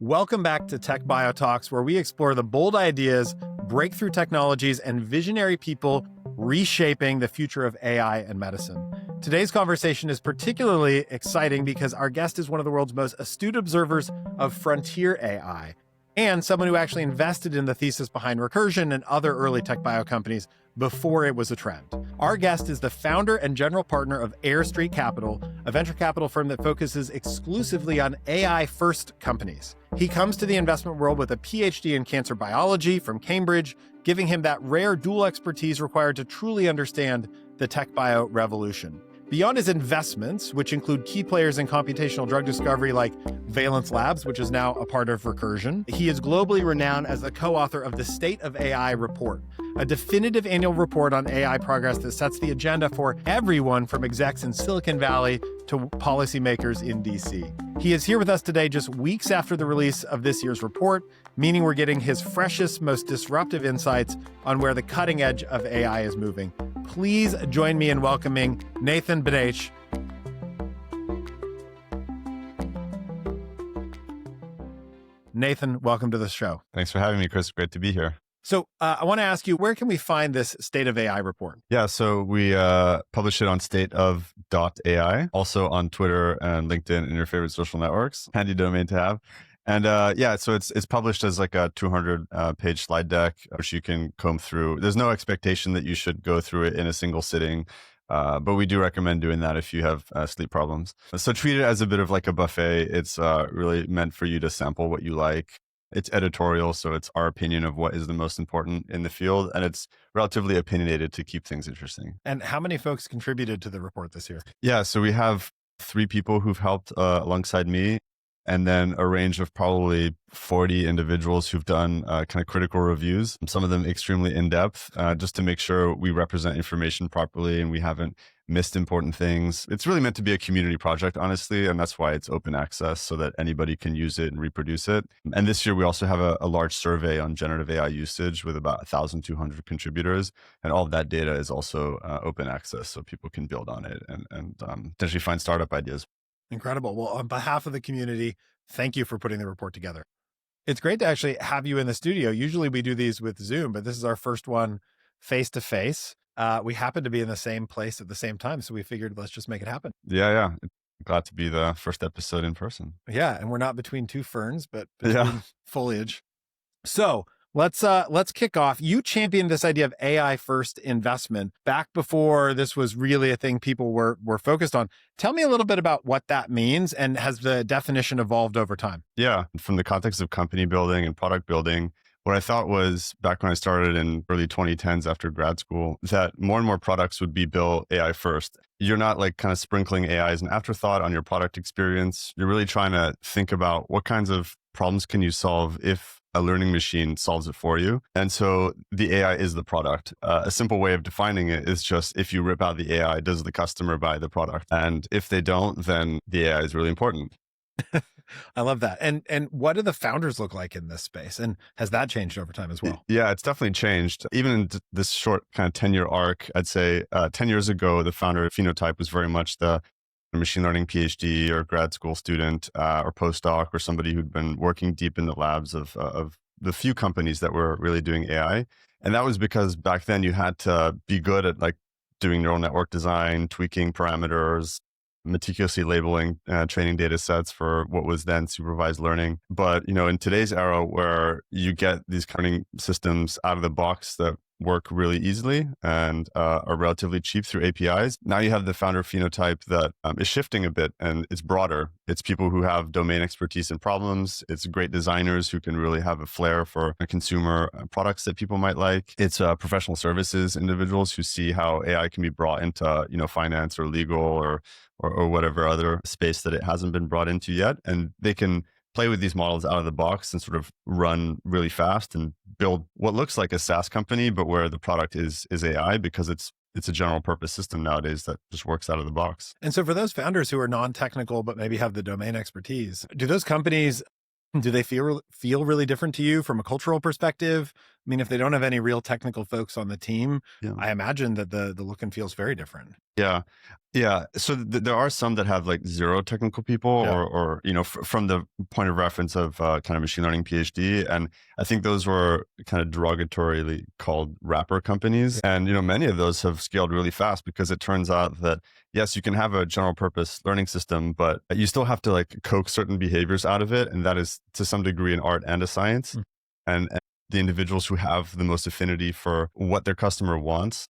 Welcome back to TechBio Talks, where we explore the bold ideas, breakthrough technologies, and visionary people reshaping the future of AI and medicine. Today's conversation is particularly exciting because our guest is one of the world's most astute observers of frontier AI and someone who actually invested in the thesis behind Recursion and other early TechBio companies before it was a trend. Our guest is the founder and general partner of Air Street Capital, a venture capital firm that focuses exclusively on AI-first companies. He comes to the investment world with a PhD in cancer biology from Cambridge, giving him that rare dual expertise required to truly understand the tech bio revolution. Beyond his investments, which include key players in computational drug discovery like Valence Labs, which is now a part of Recursion, he is globally renowned as the co-author of the State of AI Report, a definitive annual report on AI progress that sets the agenda for everyone from execs in Silicon Valley to policymakers in DC. He is here with us today just weeks after the release of this year's report, meaning we're getting his freshest, most disruptive insights on where the cutting edge of AI is moving. Please join me in welcoming Nathan Benaich. Nathan, welcome to the show. Thanks for having me, Chris. Great to be here. So I want to ask you, where can we find this State of AI report? Yeah, so we publish it on stateof.ai, also on Twitter and LinkedIn and your favorite social networks. Handy domain to have. And so it's published as like a 200-page slide deck, which you can comb through. There's no expectation that you should go through it in a single sitting, but we do recommend doing that if you have sleep problems. So treat it as a bit of like a buffet. It's really meant for you to sample what you like. It's editorial, so it's our opinion of what is the most important in the field, and it's relatively opinionated to keep things interesting. And how many folks contributed to the report this year? Yeah, so we have 3 people who've helped alongside me, and then a range of probably 40 individuals who've done kind of critical reviews, some of them extremely in-depth, just to make sure we represent information properly and we haven't missed important things. It's really meant to be a community project, honestly, and that's why it's open access so that anybody can use it and reproduce it. And this year, we also have a large survey on generative AI usage with about 1,200 contributors, and all of that data is also open access, so people can build on it and potentially find startup ideas. Incredible. Well, on behalf of the community, thank you for putting the report together. It's great to actually have you in the studio. Usually we do these with Zoom, but this is our first one face to face. We happen to be in the same place at the same time, so we figured let's just make it happen. Yeah. Glad to be the first episode in person. Yeah, and we're not between 2 ferns, but between foliage. So let's kick off. You championed this idea of AI first investment back before this was really a thing people were focused on. Tell me a little bit about what that means, and has the definition evolved over time? Yeah, from the context of company building and product building, what I thought was, back when I started in early 2010s after grad school, that more and more products would be built AI first. You're not like kind of sprinkling AI as an afterthought on your product experience. You're really trying to think about what kinds of problems can you solve if a learning machine solves it for you. And so the AI is the product. A simple way of defining it is just, if you rip out the AI, does the customer buy the product? And if they don't, then the AI is really important. I love that. And what do the founders look like in this space? And has that changed over time as well? Yeah, it's definitely changed. Even in this short kind of 10-year arc, I'd say 10 years ago, the founder phenotype was very much the machine learning PhD or grad school student or postdoc, or somebody who'd been working deep in the labs of the few companies that were really doing AI. And that was because back then you had to be good at like doing neural network design, tweaking parameters, meticulously labeling training data sets for what was then supervised learning. But, in today's era where you get these learning systems out of the box that work really easily and are relatively cheap through APIs, now you have the founder phenotype that is shifting a bit, and it's broader. It's people who have domain expertise in problems. It's great designers who can really have a flair for consumer products that people might like. It's professional services individuals who see how AI can be brought into, finance or legal or whatever other space that it hasn't been brought into yet. And they can play with these models out of the box and sort of run really fast and build what looks like a SaaS company, but where the product is AI, because it's a general purpose system nowadays that just works out of the box. And so for those founders who are non-technical, but maybe have the domain expertise, do those companies, do they feel really different to you from a cultural perspective, I mean, if they don't have any real technical folks on the team, Yeah. I imagine that the look and feels very different. Yeah. Yeah. So there are some that have like zero technical people Yeah. or from the point of reference of kind of machine learning PhD. And I think those were kind of derogatorily called wrapper companies. And, many of those have scaled really fast because it turns out that, yes, you can have a general purpose learning system, but you still have to like coax certain behaviors out of it. And that is to some degree an art and a science. And the individuals who have the most affinity for what their customer wants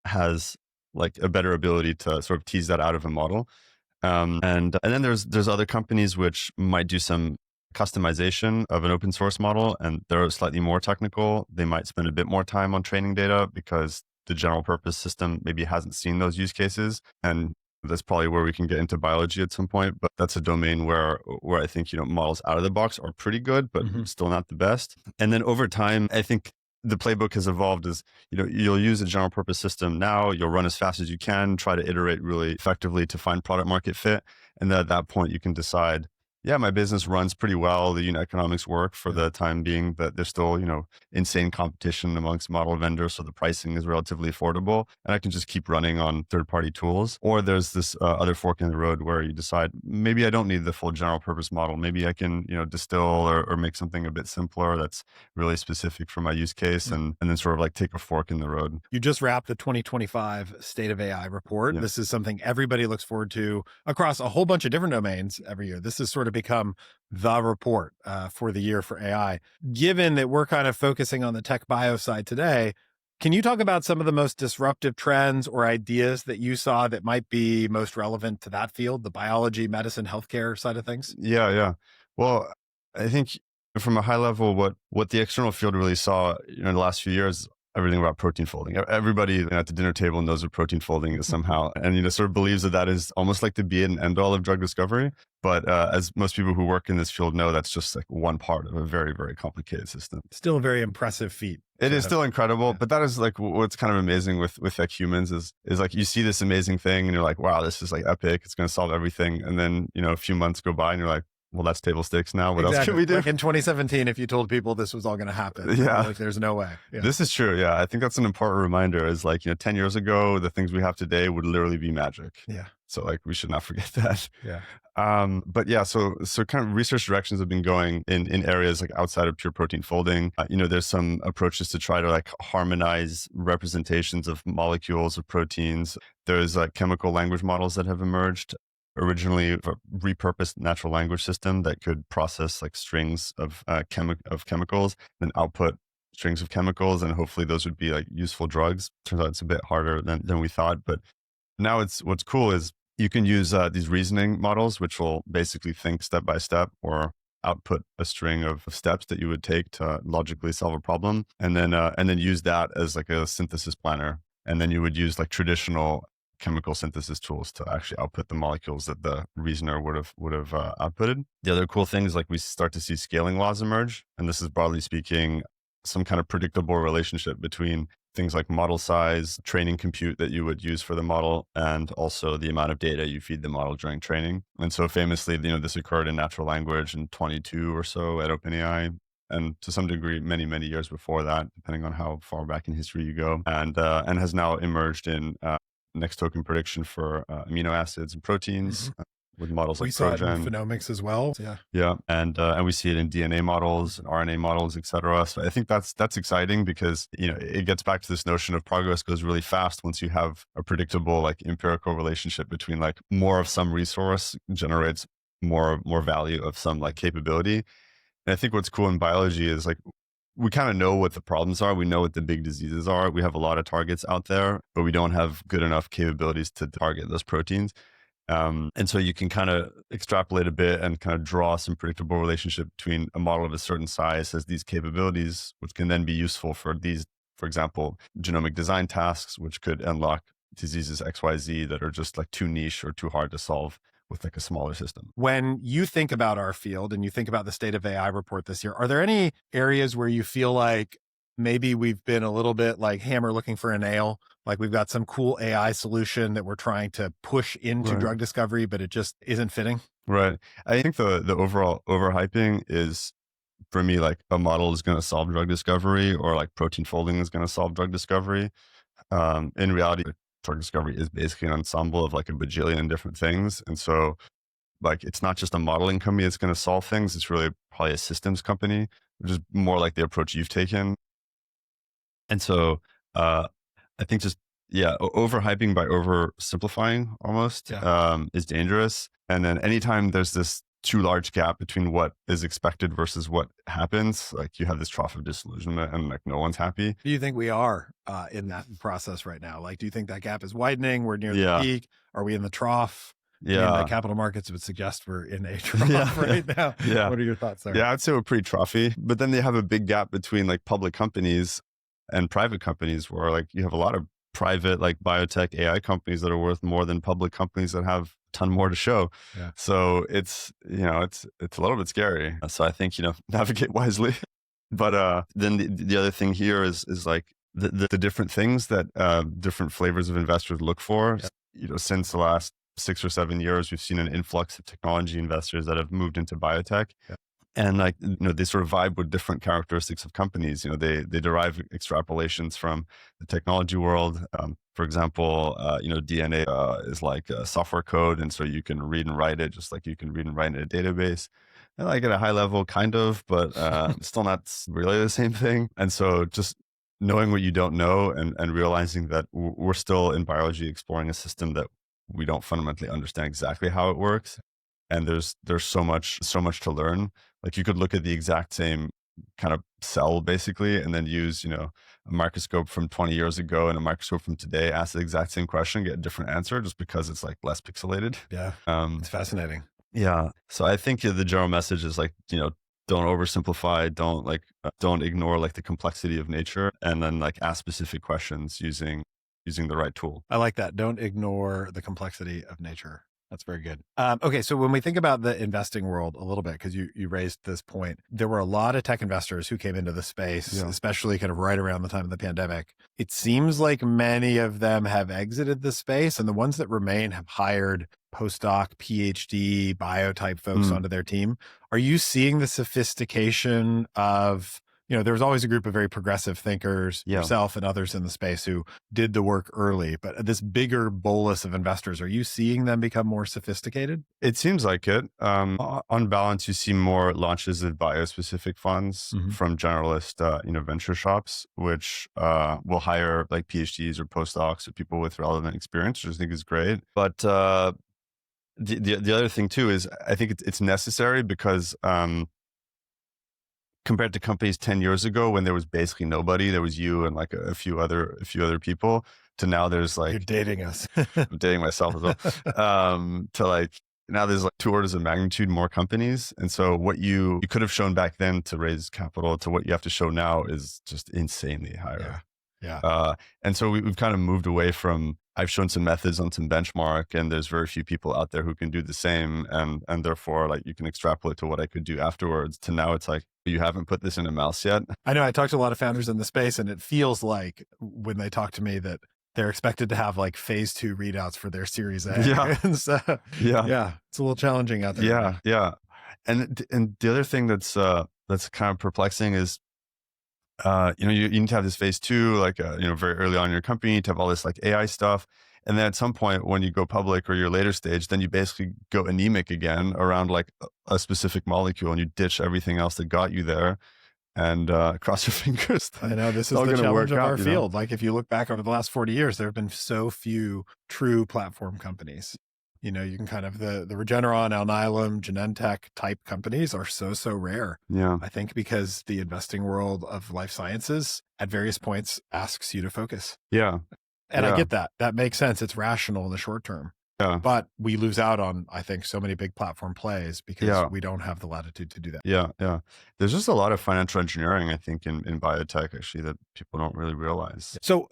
has like a better ability to sort of tease that out of a model. And then there's other companies which might do some customization of an open source model, and they're slightly more technical. They might spend a bit more time on training data because the general purpose system maybe hasn't seen those use cases. And that's probably where we can get into biology at some point, but that's a domain where I think, models out of the box are pretty good, but still not the best. And then over time, I think the playbook has evolved as, you'll use a general purpose system now, you'll run as fast as you can, try to iterate really effectively to find product market fit. And then at that point, you can decide, yeah, my business runs pretty well. The unit economics work for the time being, but there's still, insane competition amongst model vendors. So the pricing is relatively affordable and I can just keep running on third-party tools. Or there's this other fork in the road where you decide, maybe I don't need the full general purpose model. Maybe I can, distill or make something a bit simpler that's really specific for my use case and then sort of like take a fork in the road. You just wrapped the 2025 State of AI report. Yeah. This is something everybody looks forward to across a whole bunch of different domains every year. This has sort of become the report for the year for AI. Given that we're kind of focusing on the tech bio side today, can you talk about some of the most disruptive trends or ideas that you saw that might be most relevant to that field, the biology, medicine, healthcare side of things? Yeah. Well, I think from a high level, what the external field really saw in the last few years, everything about protein folding. Everybody at the dinner table knows what protein folding is somehow, and sort of believes that is almost like the be it and end all of drug discovery. But as most people who work in this field know, that's just like one part of a very, very complicated system. Still a very impressive feat. It is still incredible, but that is like what's kind of amazing with like humans is like you see this amazing thing and you're like, wow, this is like epic. It's going to solve everything. And then, a few months go by and you're like, well, that's table stakes now. What else can we do? Like in 2017, if you told people this was all going to happen, like there's no way. Yeah. This is true. Yeah. I think that's an important reminder is like, 10 years ago, the things we have today would literally be magic. Yeah. So like, we should not forget that. Yeah. But yeah, so kind of research directions have been going in areas like outside of pure protein folding. There's some approaches to try to like harmonize representations of molecules of proteins. There's like chemical language models that have emerged. Originally a repurposed natural language system that could process like strings of chemicals and output strings of chemicals, and hopefully those would be like useful drugs. Turns out it's a bit harder than we thought, but now what's cool is you can use these reasoning models, which will basically think step by step or output a string of steps that you would take to logically solve a problem, and then use that as like a synthesis planner, and then you would use like traditional chemical synthesis tools to actually output the molecules that the reasoner would have outputted. The other cool thing is like we start to see scaling laws emerge, and this is broadly speaking some kind of predictable relationship between things like model size, training compute that you would use for the model, and also the amount of data you feed the model during training. And so famously, this occurred in natural language in 22 or so at OpenAI. And to some degree, many, many years before that, depending on how far back in history you go, and has now emerged in next token prediction for amino acids and proteins with models like saw it in ProGen. phenomics as well. Yeah, and we see it in DNA models and RNA models, et cetera. So I think that's exciting because it gets back to this notion of progress goes really fast once you have a predictable like empirical relationship between like more of some resource generates more value of some like capability. And I think what's cool in biology is like we kind of know what the problems are. We know what the big diseases are. We have a lot of targets out there, but we don't have good enough capabilities to target those proteins. And so you can kind of extrapolate a bit and kind of draw some predictable relationship between a model of a certain size has these capabilities, which can then be useful for these, for example, genomic design tasks, which could unlock diseases XYZ that are just like too niche or too hard to solve with like a smaller system. When you think about our field and you think about the State of AI report this year, are there any areas where you feel like maybe we've been a little bit like hammer looking for a nail? Like we've got some cool AI solution that we're trying to push into drug discovery, but it just isn't fitting? Right. I think the overall overhyping is for me, like a model is going to solve drug discovery or like protein folding is going to solve drug discovery. In reality, drug discovery is basically an ensemble of like a bajillion different things. And so like, it's not just a modeling company that's going to solve things. It's really probably a systems company, which is more like the approach you've taken. And so, I think just, yeah, overhyping by oversimplifying almost, is dangerous. And then anytime there's this too large gap between what is expected versus what happens, like you have this trough of disillusionment and like no one's happy. Do you think we are in that process right now? Like, do you think that gap is widening? We're near the peak. Are we in the trough? Yeah. I mean, the capital markets would suggest we're in a trough right now. Yeah. What are your thoughts there? Yeah, I'd say we're pretty trophy. But then they have a big gap between like public companies and private companies where like you have a lot of private like biotech AI companies that are worth more than public companies that have a ton more to show. Yeah. So it's, it's a little bit scary. So I think, navigate wisely. But then the other thing here is like the different things that different flavors of investors look for. Since the last 6 or 7 years, we've seen an influx of technology investors that have moved into biotech. And like, they sort of vibe with different characteristics of companies. They derive extrapolations from the technology world. For example, DNA is like software code. And so you can read and write it just like you can read and write in a database. And like at a high level, kind of, but still not really the same thing. And so just knowing what you don't know and realizing that we're still in biology exploring a system that we don't fundamentally understand exactly how it works. And there's so much to learn. Like you could look at the exact same kind of cell basically, and then use, a microscope from 20 years ago and a microscope from today, ask the exact same question, get a different answer just because it's like less pixelated. Yeah. It's fascinating. Yeah. So I think the general message is like, don't oversimplify, don't ignore like the complexity of nature, and then like ask specific questions using the right tool. I like that. Don't ignore the complexity of nature. That's very good. Okay. So when we think about the investing world a little bit, because you raised this point, there were a lot of tech investors who came into the space, especially kind of right around the time of the pandemic. It seems like many of them have exited the space, and the ones that remain have hired postdoc, PhD, biotype folks onto their team. Are you seeing the sophistication of, there was always a group of very progressive thinkers, yourself and others in the space who did the work early, but this bigger bolus of investors, are you seeing them become more sophisticated? It seems like it. On balance, you see more launches of bio-specific funds from generalist, venture shops, which will hire like PhDs or postdocs or people with relevant experience, which I think is great. But the other thing too is I think it's necessary because compared to companies 10 years ago when there was basically nobody, there was you and like a few other people, to now there's like, you're dating us. I'm dating myself as well. To like, now there's like 2 orders of magnitude more companies. And so what you could have shown back then to raise capital to what you have to show now is just insanely higher. Yeah. And so we've kind of moved away from, I've shown some methods on some benchmark, and there's very few people out there who can do the same. And therefore, like, you can extrapolate to what I could do afterwards, to now it's like, you haven't put this in a mouse yet. I know I talked to a lot of founders in the space, and it feels like when they talk to me that they're expected to have like phase 2 readouts for their Series A. Yeah. And so, it's a little challenging out there. Yeah. And the other thing that's kind of perplexing is, you need to have this phase 2, like, very early on in your company, to have all this like AI stuff. And then at some point when you go public or your later stage, then you basically go anemic again around like a specific molecule, and you ditch everything else that got you there, and cross your fingers. I know this is the challenge of our field. Like if you look back over the last 40 years, there have been so few true platform companies. You can kind of the Regeneron, Alnylam, Genentech type companies are so rare. Yeah. I think because the investing world of life sciences at various points asks you to focus. Yeah. And I get that. That makes sense. It's rational in the short term. Yeah. But we lose out on, I think, so many big platform plays because we don't have the latitude to do that. Yeah. There's just a lot of financial engineering, I think, in biotech, actually, that people don't really realize. So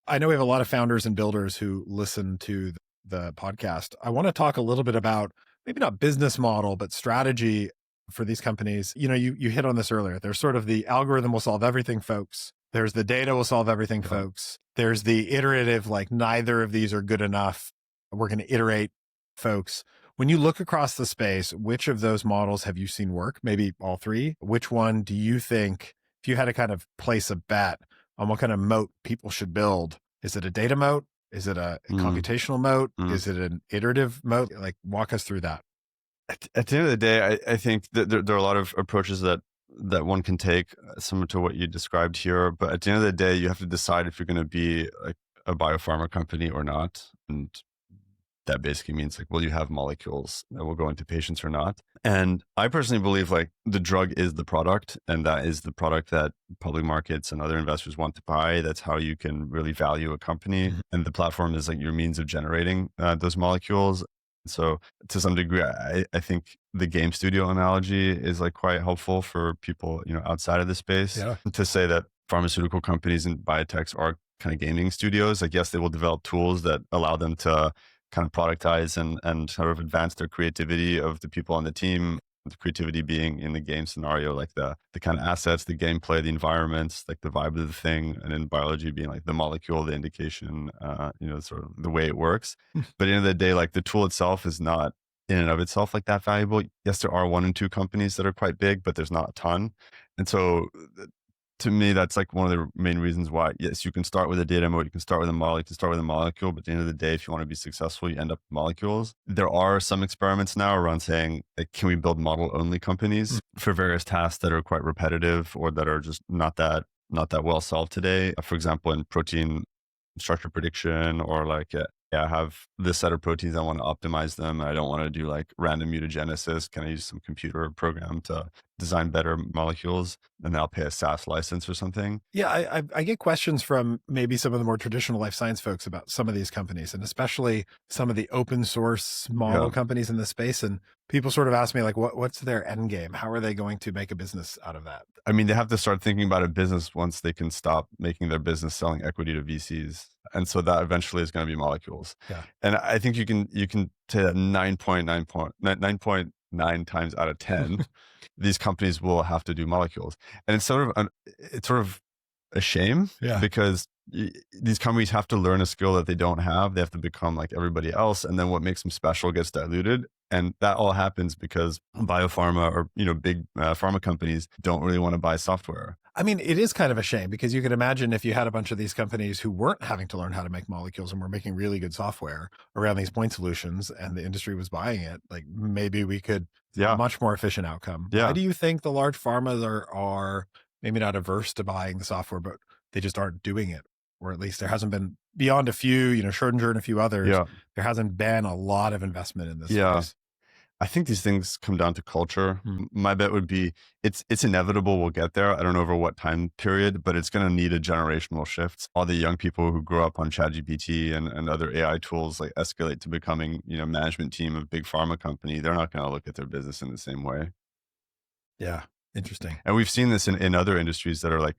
I know we have a lot of founders and builders who listen to the podcast. I want to talk a little bit about maybe not business model, but strategy for these companies. You hit on this earlier. There's sort of the algorithm will solve everything, folks. There's the data will solve everything, folks. There's the iterative, like neither of these are good enough. We're going to iterate, folks. When you look across the space, which of those models have you seen work? Maybe all three. Which one do you think, if you had to kind of place a bet on what kind of moat people should build, is it a data moat? Is it a computational moat? Is it an iterative moat? Like, walk us through that. At the end of the day, I think that there are a lot of approaches that one can take, similar to what you described here. But at the end of the day, you have to decide if you're going to be like a biopharma company or not. And that basically means like, will you have molecules that will go into patients or not? And I personally believe like the drug is the product, and that is the product that public markets and other investors want to buy. That's how you can really value a company. And the platform is like your means of generating those molecules. So to some degree, I think the game studio analogy is like quite helpful for people, outside of the space. Yeah. To say that pharmaceutical companies and biotechs are kind of gaming studios. Like, yes, they will develop tools that allow them to kind of productize and sort of advance their creativity of the people on the team. The creativity being in the game scenario, like the kind of assets, the gameplay, the environments, like the vibe of the thing, and in biology being like the molecule, the indication, sort of the way it works. But at the end of the day, like the tool itself is not in and of itself like that valuable. Yes, there are 1 and 2 companies that are quite big, but there's not a ton. And so to me, that's like one of the main reasons why, yes, you can start with a data mode, you can start with a model, you can start with a molecule, but at the end of the day, if you want to be successful, you end up with molecules. There are some experiments now around saying, like, can we build model-only companies for various tasks that are quite repetitive or that are just not that well solved today? For example, in protein structure prediction, or like, I have this set of proteins, I want to optimize them. I don't want to do like random mutagenesis. Can I use some computer program to design better molecules? And then I'll pay a SaaS license or something. Yeah, I get questions from maybe some of the more traditional life science folks about some of these companies, and especially some of the open source model companies in the space. And people sort of ask me like, what's their end game? How are they going to make a business out of that? I mean, they have to start thinking about a business once they can stop making their business selling equity to VCs. And so that eventually is going to be molecules. Yeah. And I think you can say that 9.9 times out of 10, these companies will have to do molecules. And it's sort of a shame, because these companies have to learn a skill that they don't have. They have to become like everybody else. And then what makes them special gets diluted. And that all happens because biopharma or, big pharma companies don't really want to buy software. I mean, it is kind of a shame, because you could imagine if you had a bunch of these companies who weren't having to learn how to make molecules and were making really good software around these point solutions, and the industry was buying it, like maybe we could a much more efficient outcome. Why do you think the large pharmas are maybe not averse to buying the software, but they just aren't doing it? Or at least there hasn't been, beyond a few, Schrodinger and a few others, there hasn't been a lot of investment in this space. I think these things come down to culture. My bet would be it's inevitable we'll get there. I don't know over what time period, but it's going to need a generational shift. All the young people who grew up on ChatGPT and other AI tools like escalate to becoming, management team of big pharma company. They're not going to look at their business in the same way. Yeah. Interesting. And we've seen this in other industries that are like,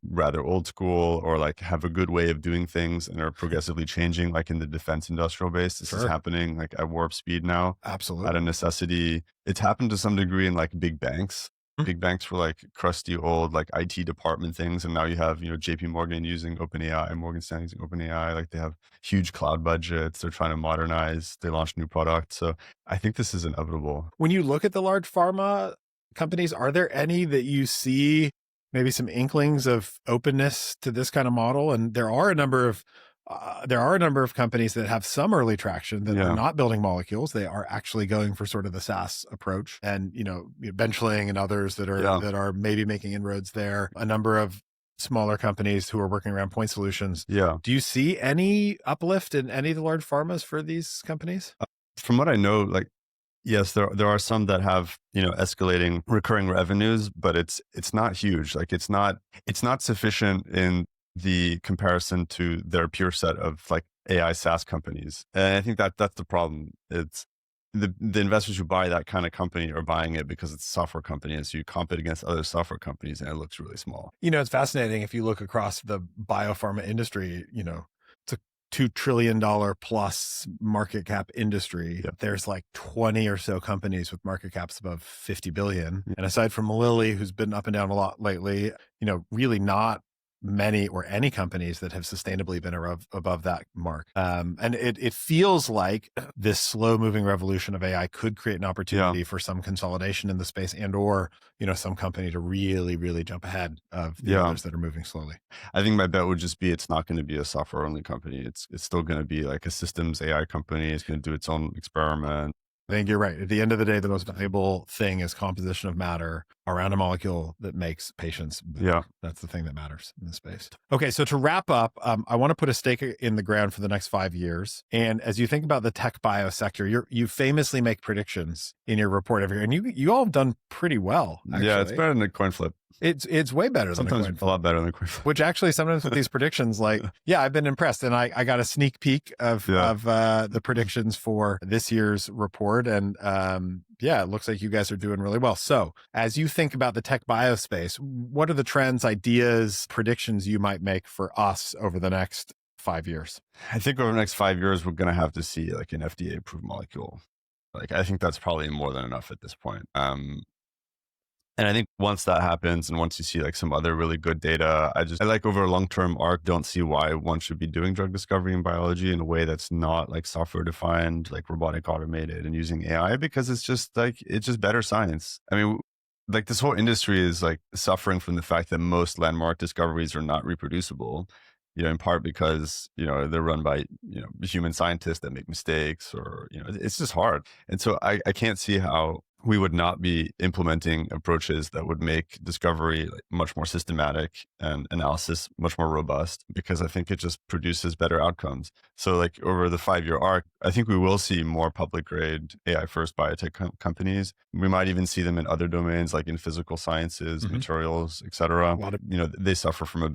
rather old school, or like have a good way of doing things and are progressively changing, like in the defense industrial base. This is happening like at warp speed now. Absolutely. Out of necessity. It's happened to some degree in like big banks. Big banks were like crusty old like IT department things. And now you have, JP Morgan using OpenAI, Morgan Stanley using OpenAI. Like they have huge cloud budgets. They're trying to modernize. They launched new products. So I think this is inevitable. When you look at the large pharma companies, are there any that you see maybe some inklings of openness to this kind of model? And there are a number of companies that have some early traction that are not building molecules. They are actually going for sort of the SaaS approach, and Benchling and others that are maybe making inroads there. A number of smaller companies who are working around point solutions. Do you see any uplift in any of the large pharmas for these companies? From what I know, like, yes, there are some that have, escalating recurring revenues, but it's not huge. Like it's not sufficient in the comparison to their peer set of like AI SaaS companies. And I think that's the problem. It's the investors who buy that kind of company are buying it because it's a software company. And so you compete against other software companies and it looks really small. It's fascinating. If you look across the biopharma industry, it's a $2 trillion plus market cap industry. There's like 20 or so companies with market caps above 50 billion. And aside from Lilly, who's been up and down a lot lately, really not many or any companies that have sustainably been above that mark. And it feels like this slow moving revolution of AI could create an opportunity for some consolidation in the space or, some company to really, really jump ahead of the others that are moving slowly. I think my bet would just be it's not going to be a software only company. It's still going to be like a systems AI company. It's going to do its own experiment. I think you're right. At the end of the day, the most valuable thing is composition of matter around a molecule that makes patients better. Yeah. That's the thing that matters in this space. Okay, so to wrap up, I want to put a stake in the ground for the next 5 years. And as you think about the tech bio sector, you famously make predictions in your report every year, and you all have done pretty well, actually. Yeah, it's better than a coin flip. It's way better than a coin flip. A lot better than a coin flip. Which actually sometimes with these predictions, I've been impressed. And I got a sneak peek of the predictions for this year's report. And it looks like you guys are doing really well. So as you think about the tech bio space, what are the trends, ideas, predictions you might make for us over the next 5 years? I think over the next 5 years, we're going to have to see like an FDA approved molecule. I think that's probably more than enough at this point. And I think once that happens and once you see like some other really good data, I like over a long-term arc, don't see why one should be doing drug discovery in biology in a way that's not like software defined, like robotic automated and using AI, because it's just better science. I mean, like this whole industry is like suffering from the fact that most landmark discoveries are not reproducible, in part because, they're run by, human scientists that make mistakes or, it's just hard. And so I can't see how we would not be implementing approaches that would make discovery much more systematic and analysis much more robust, because I think it just produces better outcomes. So like over the 5-year arc, I think we will see more public grade AI first biotech companies. We might even see them in other domains like in physical sciences, materials, et cetera. They suffer from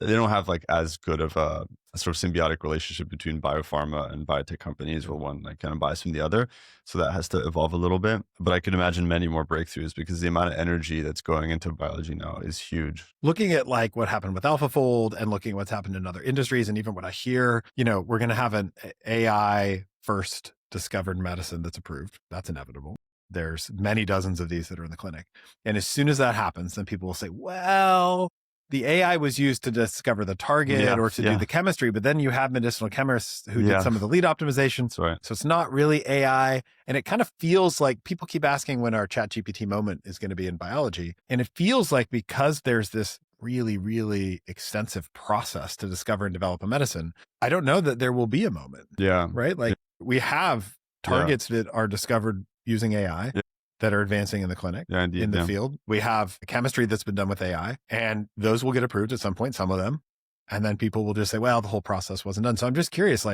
they don't have like as good of a sort of symbiotic relationship between biopharma and biotech companies where one like kind of buys from the other. So that has to evolve a little bit, but I could imagine many more breakthroughs because the amount of energy that's going into biology now is huge. Looking at like what happened with AlphaFold and looking at what's happened in other industries, and even what I hear, we're going to have an AI first discovered medicine that's approved. That's inevitable. There's many dozens of these that are in the clinic. And as soon as that happens, then people will say, well, the AI was used to discover the target or to do the chemistry, but then you have medicinal chemists who did some of the lead optimization. That's right. So it's not really AI. And it kind of feels like people keep asking when our ChatGPT moment is going to be in biology. And it feels like because there's this really, really extensive process to discover and develop a medicine, I don't know that there will be a moment. Yeah. Right? Like we have targets that are discovered using AI. That are advancing in the clinic, in the field. We have chemistry that's been done with AI, and those will get approved at some point, some of them. And then people will just say, well, the whole process wasn't done. So I'm just curious,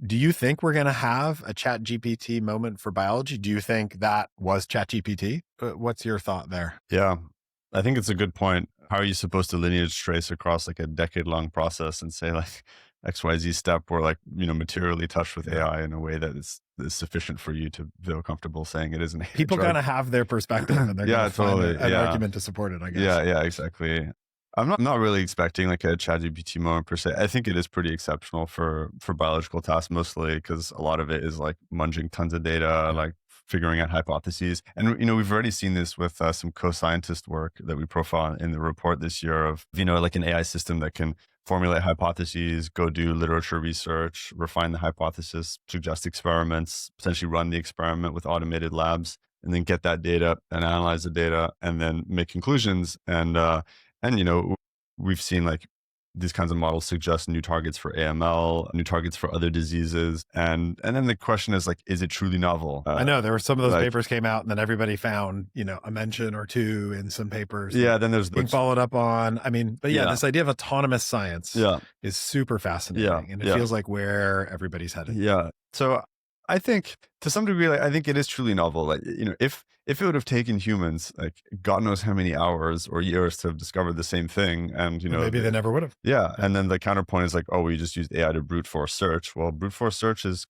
do you think we're going to have a ChatGPT moment for biology? Do you think that was ChatGPT? What's your thought there? Yeah, I think it's a good point. How are you supposed to lineage trace across like a decade-long process and say like XYZ step were materially touched with AI in a way that is sufficient for you to feel comfortable saying it isn't? People kind of have their perspective and they're going to find an argument to support it, I guess. Yeah, exactly. I'm not really expecting like a ChatGPT moment per se. I think it is pretty exceptional for biological tasks, mostly because a lot of it is like munging tons of data, like figuring out hypotheses. And, we've already seen this with some co-scientist work that we profile in the report this year of, like an AI system that can formulate hypotheses, go do literature research, refine the hypothesis, suggest experiments, potentially run the experiment with automated labs, and then get that data and analyze the data and then make conclusions. And we've seen like these kinds of models suggest new targets for AML, new targets for other diseases. And then the question is like, is it truly novel? I know there were some of those papers came out and then everybody found, a mention or two in some papers. Yeah. Then there's being followed up on. I mean, but this idea of autonomous science is super fascinating. And it feels like where everybody's headed. Yeah. So I think to some degree, I think it is truly novel. Like, if it would have taken humans, like God knows how many hours or years to have discovered the same thing. And, maybe they never would have. Yeah. And then the counterpoint is like, oh, we just used AI to brute force search. Well, brute force search is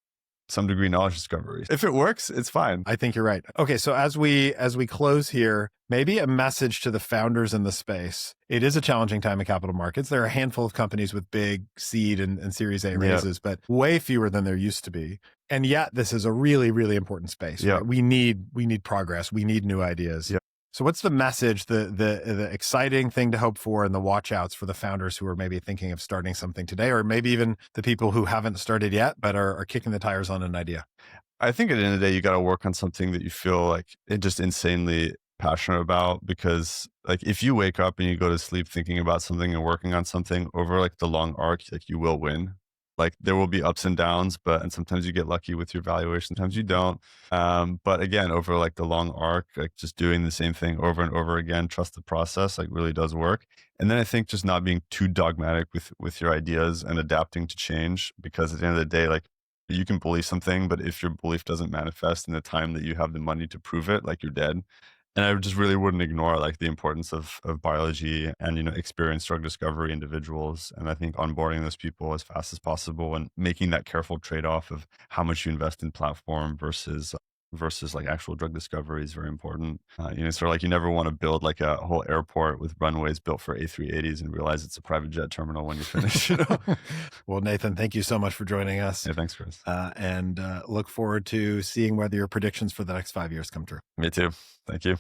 some degree knowledge discovery. If it works, it's fine. I think you're right. Okay. So as we close here, maybe a message to the founders in the space. It is a challenging time in capital markets. There are a handful of companies with big seed and Series A raises, but way fewer than there used to be. And yet this is a really, really important space. Right? We need progress. We need new ideas. So what's the message, the exciting thing to hope for and the watch outs for the founders who are maybe thinking of starting something today, or maybe even the people who haven't started yet, but are kicking the tires on an idea? I think at the end of the day, you got to work on something that you feel like just insanely passionate about, because like if you wake up and you go to sleep thinking about something and working on something over like the long arc, like you will win. Like there will be ups and downs, and sometimes you get lucky with your valuation, sometimes you don't. But again, over like the long arc, like just doing the same thing over and over again, trust the process, like really does work. And then I think just not being too dogmatic with your ideas and adapting to change, because at the end of the day, like you can believe something, but if your belief doesn't manifest in the time that you have the money to prove it, like you're dead. And I just really wouldn't ignore like the importance of biology and, experienced drug discovery individuals. And I think onboarding those people as fast as possible and making that careful trade-off of how much you invest in platform versus like actual drug discovery is very important. Sort of like you never want to build like a whole airport with runways built for A380s and realize it's a private jet terminal when you finish. Well, Nathan, thank you so much for joining us. Yeah, thanks, Chris. And look forward to seeing whether your predictions for the next 5 years come true. Me too. Thank you.